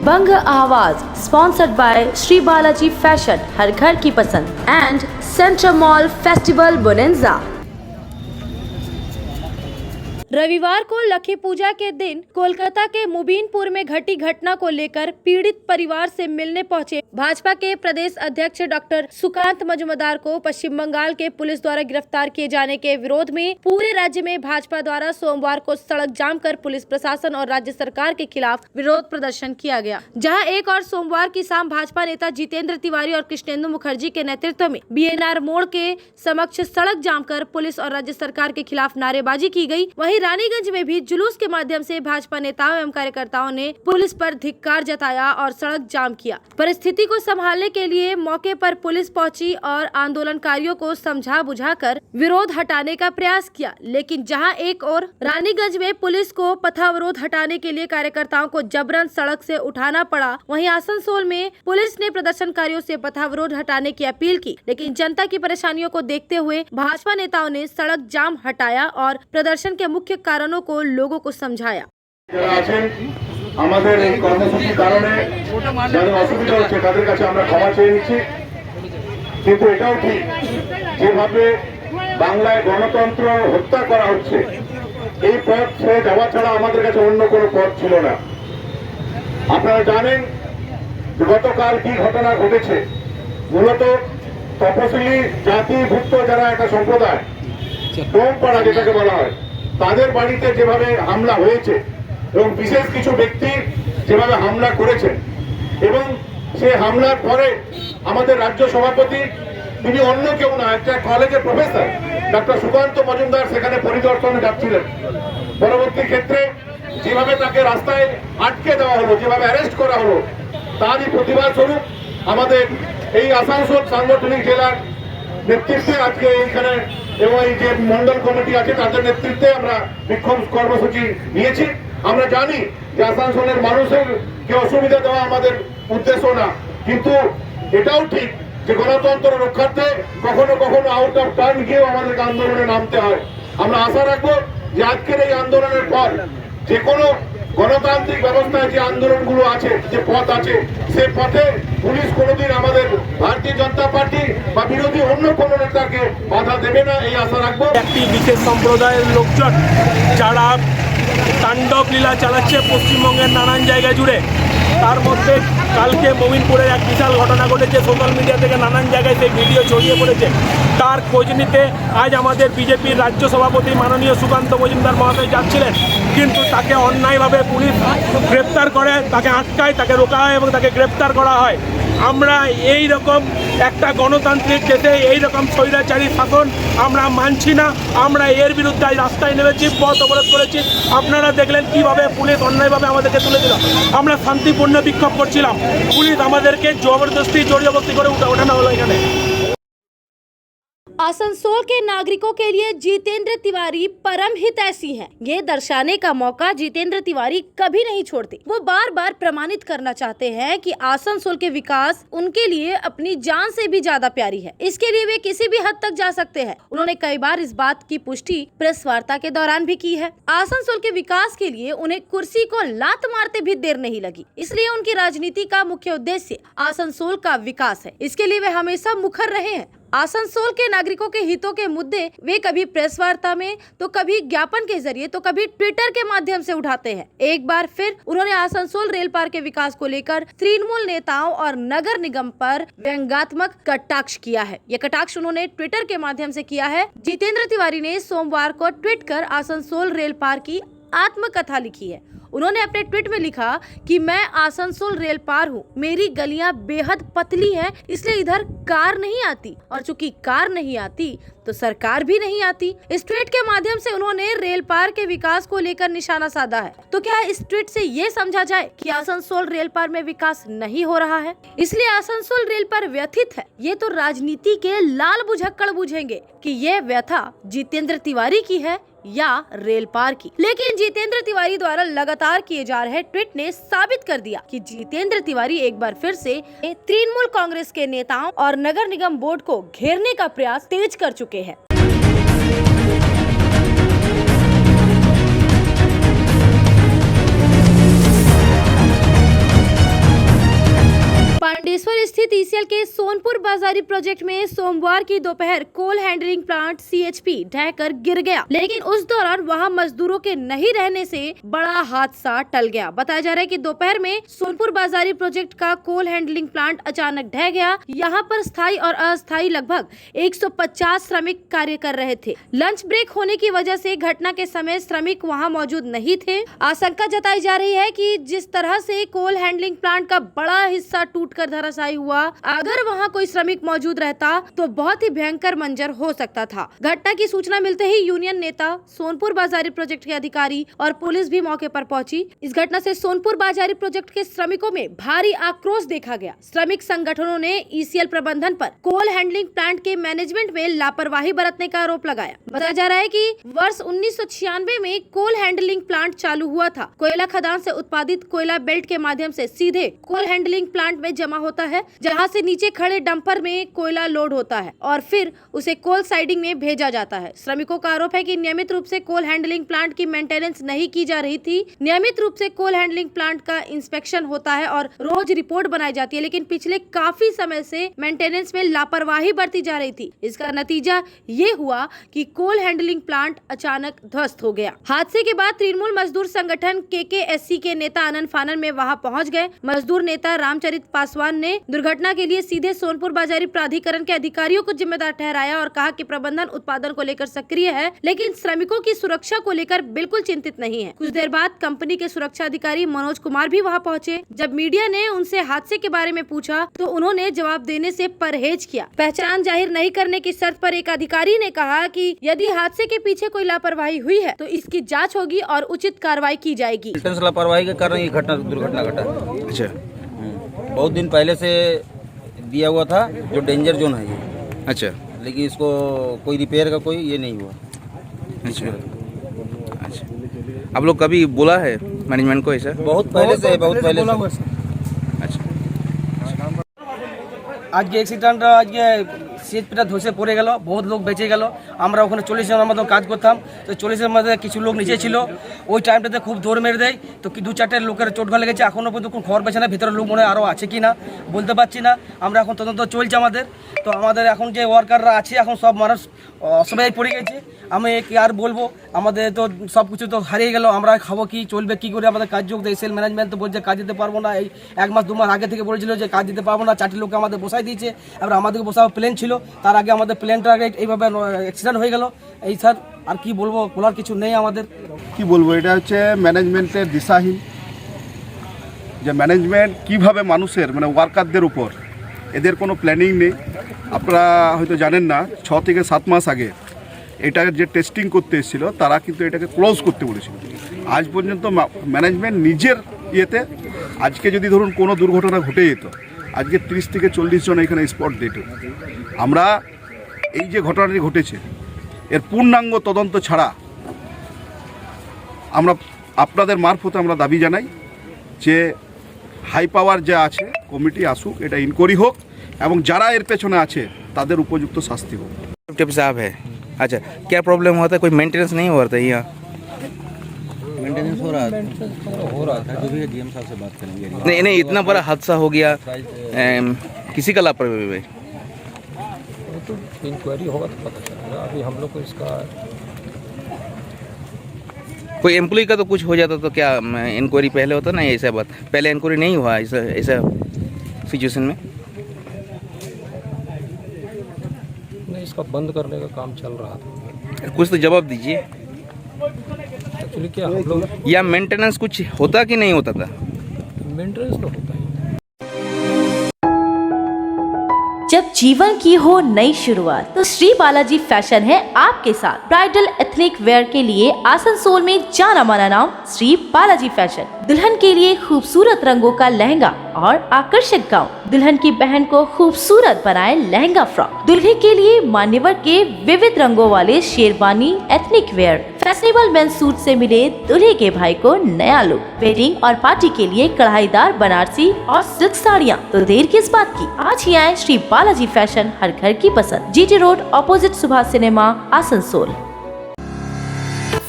बंग आवाज sponsored by Shri Balaji fashion, हर घर की पसंद, and central mall festival bonanza. रविवार को लक्ष्मी पूजा के दिन कोलकाता के मुबीनपुर में घटी घटना को लेकर पीड़ित परिवार से मिलने पहुंचे भाजपा के प्रदेश अध्यक्ष डॉक्टर सुकांत मजूमदार को पश्चिम बंगाल के पुलिस द्वारा गिरफ्तार किए जाने के विरोध में पूरे राज्य में भाजपा द्वारा सोमवार को सड़क जाम कर पुलिस प्रशासन और राज्य सरकार के खिलाफ विरोध प्रदर्शन किया गया। जहां एक और सोमवार की शाम भाजपा नेता जितेंद्र तिवारी और कृष्णेंदु मुखर्जी के नेतृत्व में बीएनआर मोड़ के समक्ष सड़क जाम कर पुलिस और राज्य सरकार के खिलाफ नारेबाजी की गई। वहीं रानीगंज में भी जुलूस के माध्यम से भाजपा नेताओं एवं कार्यकर्ताओं ने पुलिस पर धिक्कार जताया और सड़क जाम किया। परिस्थिति को संभालने के लिए मौके पर पुलिस पहुंची और आंदोलनकारियों को समझा बुझाकर विरोध हटाने का प्रयास किया, लेकिन जहां एक और रानीगंज में पुलिस को पथावरोध हटाने के लिए कार्यकर्ताओं को जबरन सड़क से उठाना पड़ा, वहीं आसनसोल में पुलिस ने प्रदर्शनकारियों से पथावरोध हटाने की अपील की, लेकिन जनता की परेशानियों को देखते हुए भाजपा नेताओं ने सड़क जाम हटाया और प्रदर्शन के मुख्य कारणों को लोगों को समझाया। আমাদের এই কর্মসূচির কারণে যাদের অসুবিধা হচ্ছে তাদের কাছে আমরা ক্ষমা চেয়ে নিচ্ছি, কিন্তু এটাও ঠিক যেভাবে বাংলায় গণতন্ত্র হত্যা করা হচ্ছে এই পথ ছেড়ে যাওয়া ছাড়া আমাদের কাছে অন্য কোনো পথ ছিল না। আপনারা জানেন গতকাল কি ঘটনা ঘটেছে। মূলত তপশিলি জাতিভুক্ত যারা একটা সম্প্রদায় টোমপাড়া যেটাকে বলা হয় তাদের বাড়িতে যেভাবে হামলা হয়েছে এবং বিশেষ কিছু ব্যক্তি যেভাবে হামলা করেছেন এবং সেই হামলার পরে আমাদের রাজ্য সভাপতি তিনি অন্য কেউ না, একটা কলেজের প্রফেসর ডক্টর সুকান্ত মজুমদার সেখানে পরিদর্শনে যাচ্ছিলেন। পরবর্তী ক্ষেত্রে যেভাবে তাকে রাস্তায় আটকে দেওয়া হলো, যেভাবে অ্যারেস্ট করা হলো, তারই প্রতিবাদ স্বরূপ আমাদের এই আসানসোল সাংগঠনিক জেলার নেতৃত্বে আজকে এইখানে এবং এই যে মন্ডল কমিটি আছে তাদের নেতৃত্বে আমরা বিক্ষোভ কর্মসূচি নিয়েছি। আমরা জানি যে আসানসোলের মানুষের কে অসুবিধা দেওয়া আমাদের উদ্দেশ্য না, কিন্তু এটাও ঠিক যে গণতন্ত্র রক্ষার্থে কখনো কখনো আউট অফ টার্ন গিয়েও আমাদেরকে আন্দোলনে নামতে হয়। আমরা আশা রাখবো যে আজকের এই আন্দোলনের পর যে কোনো গণতান্ত্রিক ব্যবস্থায় যে আন্দোলনগুলো আছে, যে পথ আছে, সে পথে পুলিশ কোনোদিন আমাদের ভারতীয় জনতা পার্টি বা বিরোধী অন্য কোনো নেতাকে বাধা দেবে না, এই আশা রাখবো। একটি বিশেষ সম্প্রদায়ের লোকজন যারা তাণ্ডব লীলা চালাচ্ছে পশ্চিমবঙ্গের নানান জায়গা জুড়ে, তার মধ্যে কালকে মুবিনপুরের এক বিশাল ঘটনা ঘটেছে। সোশ্যাল মিডিয়া থেকে নানান জায়গায় সেই ভিডিও ছড়িয়ে পড়েছে। তার খোঁজ নিতে আজ আমাদের বিজেপির রাজ্য সভাপতি মাননীয় সুকান্ত মজুমদার মহাশয় যাচ্ছিলেন, কিন্তু তাকে অন্যায়ভাবে পুলিশ গ্রেপ্তার করে, তাকে আটকায়, তাকে রোকা হয় এবং তাকে গ্রেপ্তার করা হয়। আমরা এই রকম একটা গণতান্ত্রিক দেশে এই রকম স্বৈরাচারী শাসন আমরা মানছি না। আমরা এর বিরুদ্ধে আজ রাস্তায় নেমেছি, পথ অবরোধ করেছি। আপনারা দেখলেন কিভাবে পুলিশ অন্যায়ভাবে আমাদেরকে তুলে দিল। আমরা শান্তিপূর্ণ বিক্ষোভ করছিলাম, পুলিশ আমাদেরকে জবরদস্তি জোরজবস্তি করে ওঠানো হলো এখানে। आसनसोल के नागरिकों के लिए जितेंद्र तिवारी परम हितैषी हैं। ये दर्शाने का मौका जितेंद्र तिवारी कभी नहीं छोड़ते। वो बार बार प्रमाणित करना चाहते हैं कि आसनसोल के विकास उनके लिए अपनी जान से भी ज्यादा प्यारी है। इसके लिए वे किसी भी हद तक जा सकते हैं। उन्होंने कई बार इस बात की पुष्टि प्रेस वार्ता के दौरान भी की है। आसनसोल के विकास के लिए उन्हें कुर्सी को लात मारते भी देर नहीं लगी, इसलिए उनकी राजनीति का मुख्य उद्देश्य आसनसोल का विकास है। इसके लिए वे हमेशा मुखर रहे हैं। आसनसोल के नागरिकों के हितों के मुद्दे वे कभी प्रेस वार्ता में, तो कभी ज्ञापन के जरिए, तो कभी ट्विटर के माध्यम से उठाते हैं। एक बार फिर उन्होंने आसनसोल रेल पार के विकास को लेकर तृणमूल नेताओं और नगर निगम पर व्यंग्यात्मक कटाक्ष किया है। ये कटाक्ष उन्होंने ट्विटर के माध्यम से किया है। जितेंद्र तिवारी ने सोमवार को ट्वीट कर आसनसोल रेल पार की आत्मकथा लिखी है। उन्होंने अपने ट्वीट में लिखा कि मैं आसनसोल रेल पार हूँ, मेरी गलियां बेहद पतली हैं, इसलिए इधर कार नहीं आती, और चूंकि कार नहीं आती तो सरकार भी नहीं आती। इस ट्वीट के माध्यम से उन्होंने रेल पार के विकास को लेकर निशाना साधा है। तो क्या इस ट्वीट से ये समझा जाए कि आसनसोल रेल पार में विकास नहीं हो रहा है, इसलिए आसनसोल रेल पार व्यथित है? ये तो राजनीति के लाल बुझक्कड़ बुझेंगे कि ये व्यथा जितेंद्र तिवारी की है या रेल पार की। लेकिन जितेंद्र तिवारी द्वारा लगातार किए जा रहे ट्वीट ने साबित कर दिया कि जितेंद्र तिवारी एक बार फिर से तृणमूल कांग्रेस के नेताओं और नगर निगम बोर्ड को घेरने का प्रयास तेज कर चुके हैं। ईसीएल के सोनपुर बाजारी प्रोजेक्ट में सोमवार की दोपहर कोल हैंडलिंग प्लांट सीएचपी ढहकर गिर गया, लेकिन उस दौरान वहां मजदूरों के नहीं रहने से बड़ा हादसा टल गया। बताया जा रहा है कि दोपहर में सोनपुर बाजारी प्रोजेक्ट का कोल हैंडलिंग प्लांट अचानक ढह गया। यहाँ पर स्थायी और अस्थायी लगभग 150 श्रमिक कार्य कर रहे थे। लंच ब्रेक होने की वजह से घटना के समय श्रमिक वहाँ मौजूद नहीं थे। आशंका जताई जा रही है कि जिस तरह से कोल हैंडलिंग प्लांट का बड़ा हिस्सा टूटकर धराशायी हुआ, अगर वहां कोई श्रमिक मौजूद रहता तो बहुत ही भयंकर मंजर हो सकता था। घटना की सूचना मिलते ही यूनियन नेता, सोनपुर बाजारी प्रोजेक्ट के अधिकारी और पुलिस भी मौके पर पहुंची। इस घटना से सोनपुर बाजारी प्रोजेक्ट के श्रमिकों में भारी आक्रोश देखा गया। श्रमिक संगठनों ने ईसीएल प्रबंधन पर कोल हैंडलिंग प्लांट के मैनेजमेंट में लापरवाही बरतने का आरोप लगाया। बताया जा रहा है कि वर्ष 1996 में कोल हैंडलिंग प्लांट चालू हुआ था। कोयला खदान से उत्पादित कोयला बेल्ट के माध्यम से सीधे कोल हैंडलिंग प्लांट में जमा होता है, जहां से नीचे खड़े डंपर में कोयला लोड होता है और फिर उसे कोल साइडिंग में भेजा जाता है। श्रमिकों का आरोप है कि नियमित रूप से कोल हैंडलिंग प्लांट की मेंटेनेंस नहीं की जा रही थी। नियमित रूप से कोल हैंडलिंग प्लांट का इंस्पेक्शन होता है और रोज रिपोर्ट बनाई जाती है, लेकिन पिछले काफी समय से मेंटेनेंस में लापरवाही बरती जा रही थी। इसका नतीजा ये हुआ कि कोल हैंडलिंग प्लांट अचानक ध्वस्त हो गया। हादसे के बाद तृणमूल मजदूर संगठन केकेएससी के नेता आनंद फानन में वहां पहुंच गए। मजदूर नेता रामचरित पासवान ने दुर्घटना के लिए सीधे सोनपुर बाजारी प्राधिकरण के अधिकारियों को जिम्मेदार ठहराया और कहा कि प्रबंधन उत्पादन को लेकर सक्रिय है, लेकिन श्रमिकों की सुरक्षा को लेकर बिल्कुल चिंतित नहीं है। कुछ देर बाद कंपनी के सुरक्षा अधिकारी मनोज कुमार भी वहां पहुंचे। जब मीडिया ने उनसे हादसे के बारे में पूछा तो उन्होंने जवाब देने से परहेज किया। पहचान जाहिर नहीं करने की शर्त पर एक अधिकारी ने कहा कि यदि हादसे के पीछे कोई लापरवाही हुई है तो इसकी जाँच होगी और उचित कार्रवाई की जाएगी। लापरवाही के कारण ये दुर्घटना घटा। अच्छा, बहुत दिन पहले से दिया हुआ था जो डेंजर जोन है ये। अच्छा, लेकिन इसको कोई रिपेयर का कोई ये नहीं हुआ। अच्छा, अच्छा। आप लोग कभी बोला है मैनेजमेंट को ऐसा? बहुत पहले से। अच्छा, आज के एक्सीडेंट आज के सीट ধসে পড়ে গেল, বহুত লোক বেঁচে গেল। আমরা ওখানে 40 জনের মতো কাজ করতাম, তো 40 মধ্যে কিছু লোক নিচে ছিল। ওই টাইমটাতে খুব দৌড় মেরে দেয়, তো কি 2-4 লোকের চোট লেগেছে। এখনো পর্যন্ত কোনো খবর পেছে না, ভিতরে লোক মনে হয় আরও আছে কি না বলতে পারছি না। আমরা এখন তদন্ত চলছে আমাদের। তো আমাদের এখন যে ওয়ার্কাররা আছে এখন সব মানুষ অসুবিধায় পড়ে গেছে। আমি কি আর বলবো, আমাদের তো সব কিছু তো হারিয়ে গেল। আমরা খাবো কি, চলবে কি করে, আমাদের কাজ যোগ দেয়। সেল ম্যানেজমেন্ট তো বলছে কাজ দিতে পারবো না। এই 1 মাস 2 মাস আগে থেকে বলেছিল যে কাজ দিতে পারবো না। 4টি লোককে আমাদের বসাই দিয়েছে। এবার আমাদেরকে বসাবো প্লেন ছিল, তার আগে আমাদের প্লেনটা এইভাবে অ্যাক্সিডেন্ট হয়ে গেল। এই স্যার আর কি বলবো, বলার কিছু নেই আমাদের। কি বলবো, এটা হচ্ছে ম্যানেজমেন্টের দিশাহীন। যে ম্যানেজমেন্ট কিভাবে মানুষের মানে ওয়ার্কারদের উপর, এদের কোনো প্ল্যানিং নেই। আপনারা হয়তো জানেন না, 6 থেকে 7 মাস আগে এটার যে টেস্টিং করতে এসেছিল তারা কিন্তু এটাকে ক্লোজ করতে বলেছিল। আজ পর্যন্ত ম্যানেজমেন্ট নিজের ইয়েতে, আজকে যদি ধরুন কোনো দুর্ঘটনা ঘটে যেত, আজকে 30 থেকে 40 জন এখানে স্পট ডেট। আমরা এই যে ঘটনাটি ঘটেছে এর পূর্ণাঙ্গ তদন্ত ছাড়া আমরা আপনাদের মারফতে আমরা দাবি জানাই যে হাই পাওয়ার যা আছে কমিটি আসুক, এটা ইনকোয়ারি হোক এবং যারা এর পেছনে আছে তাদের উপযুক্ত শাস্তি হোক। टिप साहब है। अच्छा, क्या प्रॉब्लम हुआ था? कोई मेंटेनेंस नहीं हुआ था यहाँ? मेंटेनेंस हो रहा था। जो भी डीएम साहब से बात करेंगे। नहीं नहीं, इतना बड़ा हादसा हो गया, किसी का लापरवाही? तो इंक्वायरी होगा तो पता चलेगा। अभी हम लोग को इसका कोई एम्प्लॉय का तो कुछ हो जाता तो क्या इंक्वायरी पहले होता ना? ऐसा बात पहले इंक्वायरी नहीं हुआ ऐसा सिचुएशन में? नहीं, इसका बंद करने का काम चल रहा था। कुछ तो जवाब दीजिए। एक्चुअली क्या हम लोग या मेंटेनेंस कुछ होता कि नहीं होता था? मेंटेनेंस तो होता ही। जब जीवन की हो नई शुरुआत तो श्री बालाजी फैशन है आपके साथ। ब्राइडल एथनिक वेयर के लिए आसनसोल में जाना माना नाम श्री बालाजी फैशन। दुल्हन के लिए खूबसूरत रंगों का लहंगा और आकर्षक गाउन, दुल्हन की बहन को खूबसूरत बनाए लहंगा फ्रॉक, दुल्हे के लिए मान्यवर के विविध रंगों वाले sherwani ethnic wear, fashionable men's suit से मिले दूल्हे के भाई को नया लुक, वेडिंग और पार्टी के लिए कढ़ाईदार बनारसी और सिल्क साड़ियाँ। तो देर किस बात की, आज ही आए श्री बालाजी फैशन, हर घर की पसंद, GT road opposite Subhash cinema, Asansol.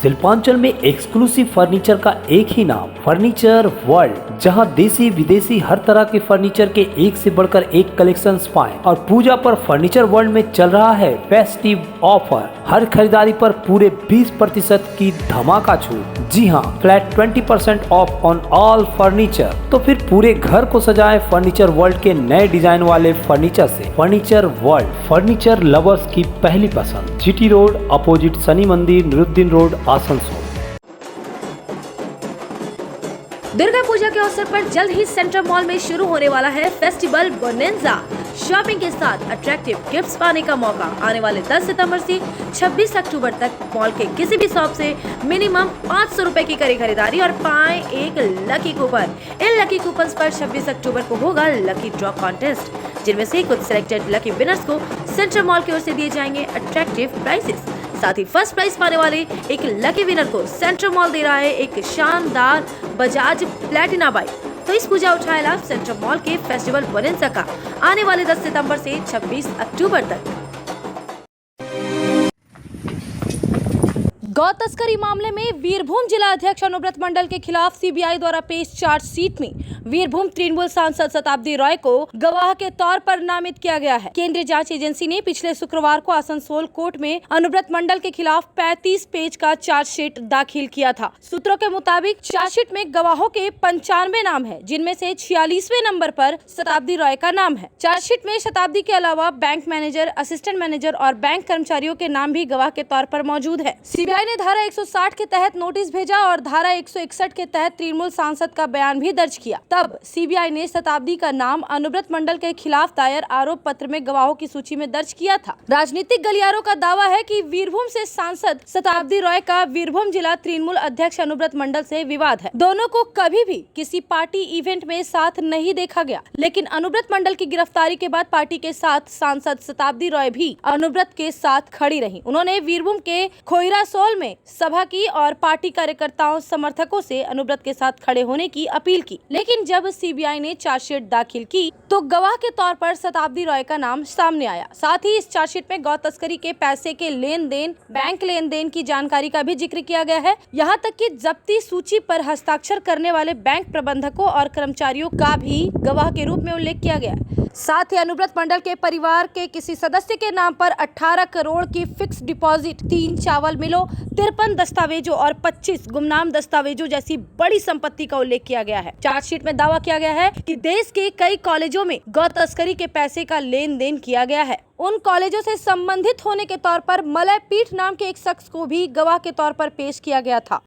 Shilpanchal में एक्सक्लूसिव फर्नीचर का एक ही नाम, फर्नीचर वर्ल्ड। जहां देसी विदेशी हर तरह के फर्नीचर के एक से बढ़कर एक कलेक्शंस पाएं। और पूजा पर फर्नीचर वर्ल्ड में चल रहा है फेस्टिव ऑफर, हर खरीदारी पर पूरे 20% की धमाका छूट। जी हां, flat 20% of on all furniture. तो फिर पूरे घर को सजाएं फर्नीचर वर्ल्ड के नए डिजाइन वाले फर्नीचर से। फर्नीचर वर्ल्ड, फर्नीचर लवर्स की पहली पसंद। जीटी रोड अपोजिट शनि मंदिर, निरुद्दीन रोड, आसनसोल। दुर्गा पूजा के अवसर पर जल्द ही सेंट्रल मॉल में शुरू होने वाला है फेस्टिवल बोनेंजा। शॉपिंग के साथ अट्रैक्टिव गिफ्ट्स पाने का मौका। आने वाले 10 सितंबर से 26 अक्टूबर तक मॉल के किसी भी शॉप से मिनिमम 500 रुपए की करें खरीदारी और पाएं एक लकी कूपन। इन लकी कूपन पर 26 अक्टूबर को होगा लकी ड्रॉ कॉन्टेस्ट, जिनमें से कुछ सिलेक्टेड लकी विनर्स को सेंट्रल मॉल की ओर से दिए जाएंगे अट्रैक्टिव प्राइजेस। साथ ही फर्स्ट प्राइज पाने वाले एक लकी विनर को सेंट्रल मॉल दे रहा है एक शानदार बजाज प्लैटिना बाइक। तो इस पूजा उठाए लाभ सेंट्रल मॉल के फेस्टिवल बोनेंजा का आने वाले 10 सितंबर से 26 अक्टूबर तक। गौ तस्करी मामले में वीरभूम जिला अध्यक्ष अनुव्रत मंडल के खिलाफ सीबीआई द्वारा पेश चार्जशीट में वीरभूम तृणमूल सांसद शताब्दी रॉय को गवाह के तौर पर नामित किया गया है। केंद्रीय जांच एजेंसी ने पिछले शुक्रवार को आसनसोल कोर्ट में अनुव्रत मंडल के खिलाफ 35 पेज का चार्जशीट दाखिल किया था। सूत्रों के मुताबिक चार्जशीट में गवाहों के 95 नाम है, जिनमें से 46वें नंबर पर शताब्दी रॉय का नाम है। चार्जशीट में शताब्दी के अलावा बैंक मैनेजर, असिस्टेंट मैनेजर और बैंक कर्मचारियों के नाम भी गवाह के तौर पर मौजूद है। सीबीआई ने धारा 160 के तहत नोटिस भेजा और धारा 161 के तहत तृणमूल सांसद का बयान भी दर्ज किया। तब सीबीआई ने शताब्दी का नाम अनुव्रत मंडल के खिलाफ दायर आरोप पत्र में गवाहों की सूची में दर्ज किया था। राजनीतिक गलियारों का दावा है कि वीरभूम से सांसद शताब्दी रॉय का वीरभूम जिला तृणमूल अध्यक्ष अनुव्रत मंडल से विवाद है। दोनों को कभी भी किसी पार्टी इवेंट में साथ नहीं देखा गया, लेकिन अनुव्रत मंडल की गिरफ्तारी के बाद पार्टी के साथ सांसद शताब्दी रॉय भी अनुव्रत के साथ खड़ी रही। उन्होंने वीरभूम के खोइरासोल में सभा की और पार्टी कार्यकर्ताओं समर्थकों से अनुव्रत के साथ खड़े होने की अपील की। लेकिन जब सीबीआई ने चार्जशीट दाखिल की तो गवाह के तौर पर शताब्दी रॉय का नाम सामने आया। साथ ही इस चार्जशीट में गौ तस्करी के पैसे के लेन देन, बैंक लेन देन की जानकारी का भी जिक्र किया गया है। यहाँ तक कि जब्ती सूची पर हस्ताक्षर करने वाले बैंक प्रबंधकों और कर्मचारियों का भी गवाह के रूप में उल्लेख किया गया है। साथ ही अनुव्रत मंडल के परिवार के किसी सदस्य के नाम पर 18 करोड़ की फिक्स डिपॉजिट, 3 चावल मिलों, 53 दस्तावेजों और 25 गुमनाम दस्तावेजों जैसी बड़ी संपत्ति का उल्लेख किया गया है। चार्जशीट में दावा किया गया है कि देश के कई कॉलेजों में गौ तस्करी के पैसे का लेन देन किया गया है। उन कॉलेजों से संबंधित होने के तौर पर मलय पीठ नाम के एक शख्स को भी गवाह के तौर पर पेश किया गया था।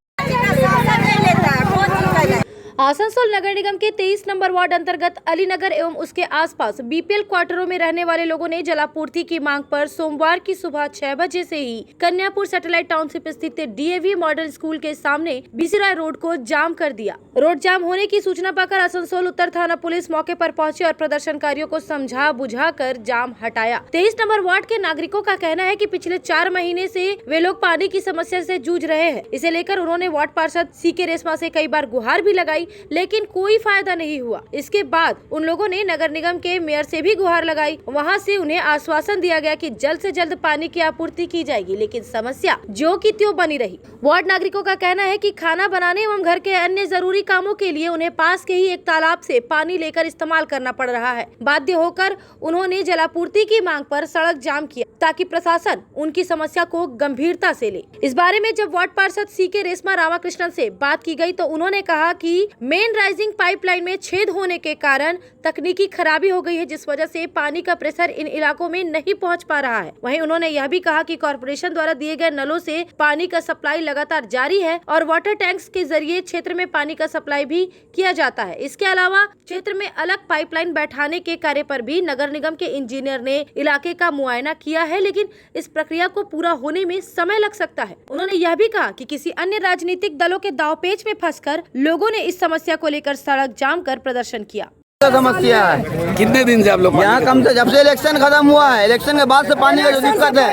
आसनसोल नगर निगम के 23 नंबर वार्ड अंतर्गत अलीनगर एवं उसके आसपास बीपीएल क्वार्टरों में रहने वाले लोगों ने जलापूर्ति की मांग पर सोमवार की सुबह 6 बजे से ही कन्यापुर सैटेलाइट टाउनशिप स्थित डीएवी मॉडल स्कूल के सामने बीसी राय रोड को जाम कर दिया। रोड जाम होने की सूचना पाकर आसनसोल उत्तर थाना पुलिस मौके पर पहुंची और प्रदर्शनकारियों को समझा बुझा कर जाम हटाया। 23 नंबर वार्ड के नागरिकों का कहना है कि पिछले 4 महीने से वे लोग पानी की समस्या से जूझ रहे हैं। इसे लेकर उन्होंने वार्ड पार्षद सीके रेशमा से कई बार गुहार भी लगाई, लेकिन कोई फायदा नहीं हुआ। इसके बाद उन लोगों ने नगर निगम के मेयर से भी गुहार लगाई। वहां से उन्हें आश्वासन दिया गया कि जल्द से जल्द पानी की आपूर्ति की जाएगी, लेकिन समस्या जो की त्यों बनी रही। वार्ड नागरिकों का कहना है कि खाना बनाने एवं घर के अन्य जरूरी कामों के लिए उन्हें पास के ही एक तालाब से पानी लेकर इस्तेमाल करना पड़ रहा है। बाध्य होकर उन्होंने जलापूर्ति की मांग पर सड़क जाम किया ताकि प्रशासन उनकी समस्या को गंभीरता से ले। इस बारे में जब वार्ड पार्षद सीके रेशमा रामाकृष्णन से बात की गई तो उन्होंने कहा कि मेन राइजिंग पाइपलाइन में छेद होने के कारण तकनीकी खराबी हो गई है, जिस वजह से पानी का प्रेशर इन इलाकों में नहीं पहुंच पा रहा है। वहीं उन्होंने यह भी कहा कि कॉर्पोरेशन द्वारा दिए गए नलों से पानी का सप्लाई लगातार जारी है और वाटर टैंक्स के जरिए क्षेत्र में पानी का सप्लाई भी किया जाता है। इसके अलावा क्षेत्र में अलग पाइपलाइन बैठाने के कार्य पर भी नगर निगम के इंजीनियर ने इलाके का मुआयना किया है, लेकिन इस प्रक्रिया को पूरा होने में समय लग सकता है। उन्होंने यह भी कहा कि किसी अन्य राजनीतिक दलों के दांवपेच में फंसकर लोगों ने इस समस्या को लेकर सड़क जाम कर प्रदर्शन किया। समस्या है। कितने दिन से आप लोग यहाँ कम से जब से इलेक्शन खत्म हुआ है, इलेक्शन के बाद से पानी का जो दिक्कत है,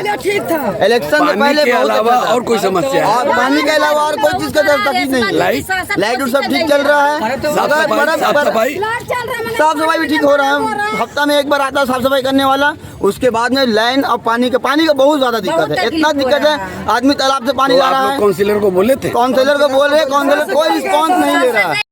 इलेक्शन से पहले के अलावा और कोई समस्या है? और पानी के अलावा और कोई चीज का तकलीफ नहीं है। लाइट सब ठीक चल रहा है, साफ सफाई भी ठीक हो रहा है। हफ्ता में एक बार आता है साफ सफाई करने वाला। उसके बाद में लाइन और पानी का बहुत ज्यादा दिक्कत है। इतना दिक्कत है, आदमी तालाब से पानी ला रहा है। काउंसिलर को बोले थे, काउंसिलर को बोल रहे, काउंसिलर कोई रिस्पॉन्स नहीं ले रहा है।